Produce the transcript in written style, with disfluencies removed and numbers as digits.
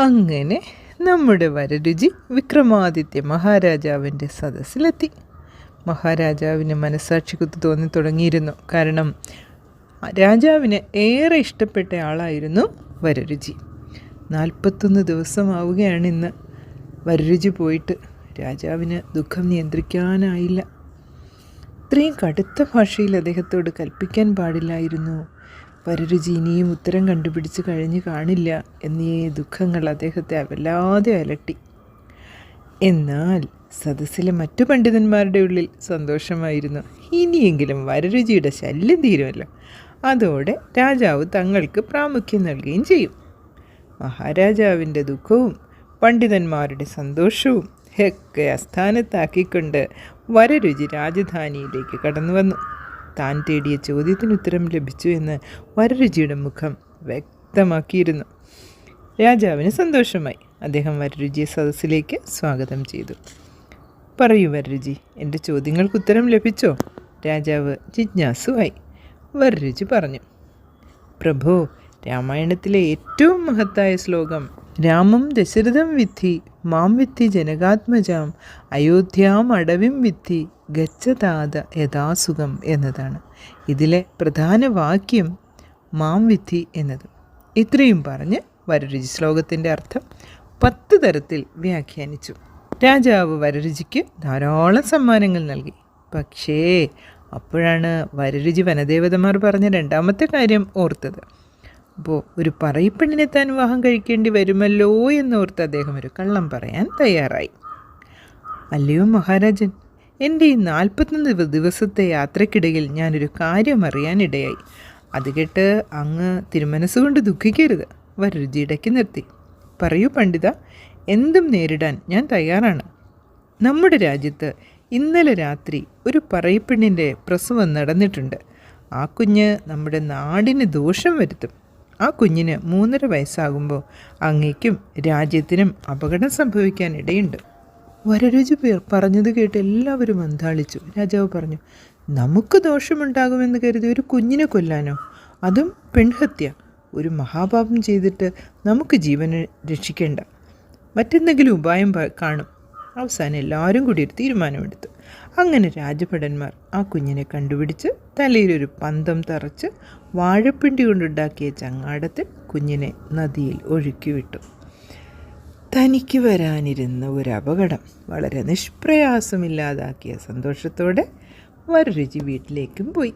അങ്ങനെ നമ്മുടെ വരരുചി വിക്രമാദിത്യ മഹാരാജാവിൻ്റെ സദസ്സിലെത്തി. മഹാരാജാവിന് മനസ്സാക്ഷിക്കുത്ത് തോന്നി തുടങ്ങിയിരുന്നു. കാരണം രാജാവിന് ഏറെ ഇഷ്ടപ്പെട്ട ആളായിരുന്നു വരരുചി. 41 ദിവസമാവുകയാണ് ഇന്ന് വരരുചി പോയിട്ട്. രാജാവിന് ദുഃഖം നിയന്ത്രിക്കാനായില്ല. ഇത്രയും കടുത്ത ഭാഷയിൽ അദ്ദേഹത്തോട് കൽപ്പിക്കാൻ പാടില്ലായിരുന്നു. വരരുചി ഇനിയും ഉത്തരം കണ്ടുപിടിച്ച് കഴിഞ്ഞ് കാണില്ല എന്നീ ദുഃഖങ്ങൾ അദ്ദേഹത്തെ വല്ലാതെ അലട്ടി. എന്നാൽ സദസ്സിലെ മറ്റു പണ്ഡിതന്മാരുടെ ഉള്ളിൽ സന്തോഷമായിരുന്നു. ഇനിയെങ്കിലും വരരുചിയുടെ ശല്യം തീരുമല്ലോ. അതോടെ രാജാവ് തങ്ങൾക്ക് പ്രാമുഖ്യം നൽകുകയും ചെയ്യും. മഹാരാജാവിൻ്റെ ദുഃഖവും പണ്ഡിതന്മാരുടെ സന്തോഷവും ഒക്കെ അസ്ഥാനത്താക്കിക്കൊണ്ട് വരരുചി രാജധാനിയിലേക്ക് കടന്നു വന്നു. താൻ തേടിയ ചോദ്യത്തിന് ഉത്തരം ലഭിച്ചു എന്ന് വരരുചിയുടെ മുഖം വ്യക്തമാക്കിയിരുന്നു. രാജാവിന് സന്തോഷമായി. അദ്ദേഹം വരരുചിയെ സദസ്സിലേക്ക് സ്വാഗതം ചെയ്തു. പറയൂ വരരുചി, എൻ്റെ ചോദ്യങ്ങൾക്ക് ഉത്തരം ലഭിച്ചോ? രാജാവ് ജിജ്ഞാസുവായി. വരരുചി പറഞ്ഞു, പ്രഭോ, രാമായണത്തിലെ ഏറ്റവും മഹത്തായ ശ്ലോകം രാമം ദശരഥം വിദ്ധി മാം വിദ്ധി ജനകാത്മജാം അയോധ്യാം അടവിം വിദ്ധി ഗച്ഛതാത യഥാസുഖം എന്നതാണ്. ഇതിലെ പ്രധാന വാക്യം മാം വിദ്ധി എന്നത്. ഇത്രയും പറഞ്ഞ് വരരുചി ശ്ലോകത്തിൻ്റെ അർത്ഥം 10 തരത്തിൽ വ്യാഖ്യാനിച്ചു. രാജാവ് വരരുചിക്ക് ധാരാളം സമ്മാനങ്ങൾ നൽകി. പക്ഷേ അപ്പോഴാണ് വരരുചി വനദേവതമാർ പറഞ്ഞ രണ്ടാമത്തെ കാര്യം ഓർത്തത്. അപ്പോൾ ഒരു പറയിപ്പെണ്ണിനെ താൻ വിവാഹം കഴിക്കേണ്ടി വരുമല്ലോ എന്നോർത്ത് അദ്ദേഹം ഒരു കള്ളം പറയാൻ തയ്യാറായി. അല്ലയോ മഹാരാജൻ, എൻ്റെ ഈ 41 ദിവസത്തെ യാത്രക്കിടയിൽ ഞാനൊരു കാര്യം അറിയാനിടയായി. അത് കേട്ട് അങ്ങ് തിരുമനസ്സുകൊണ്ട് ദുഃഖിക്കരുത്. വരരുചി ഇടയ്ക്ക് നിർത്തി. പറയൂ പണ്ഡിത, എന്തും നേരിടാൻ ഞാൻ തയ്യാറാണ്. നമ്മുടെ രാജ്യത്ത് ഇന്നലെ രാത്രി ഒരു പറയിപ്പെണ്ണിൻ്റെ പ്രസവം നടന്നിട്ടുണ്ട്. ആ കുഞ്ഞ് നമ്മുടെ നാടിന് ദോഷം വരുത്തും. ആ കുഞ്ഞിന് 3.5 വയസ്സാകുമ്പോൾ അങ്ങേക്കും രാജ്യത്തിനും അപകടം സംഭവിക്കാൻ ഇടയുണ്ട്. വരരുചി പറഞ്ഞത് കേട്ട് എല്ലാവരും അന്താളിച്ചു. രാജാവ് പറഞ്ഞു, നമുക്ക് ദോഷമുണ്ടാകുമെന്ന് കരുതി ഒരു കുഞ്ഞിനെ കൊല്ലാനോ? അതും പെൺഹത്യ. ഒരു മഹാപാപം ചെയ്തിട്ട് നമുക്ക് ജീവനെ രക്ഷിക്കേണ്ട. മറ്റെന്തെങ്കിലും ഉപായം കാണും. അവസാനം എല്ലാവരും കൂടി ഒരു തീരുമാനമെടുത്തു. അങ്ങനെ രാജഭടന്മാർ ആ കുഞ്ഞിനെ കണ്ടുപിടിച്ച് തലയിലൊരു പന്തം തറച്ച് വാഴപ്പിണ്ടി കൊണ്ടുണ്ടാക്കിയ ചങ്ങാടത്തിൽ കുഞ്ഞിനെ നദിയിൽ ഒഴുക്കിവിട്ടു. തനിക്ക് വരാനിരുന്ന ഒരു അപകടം വളരെ നിഷ്പ്രയാസമില്ലാതാക്കിയ സന്തോഷത്തോടെ വരരുചി വീട്ടിലേക്കും പോയി.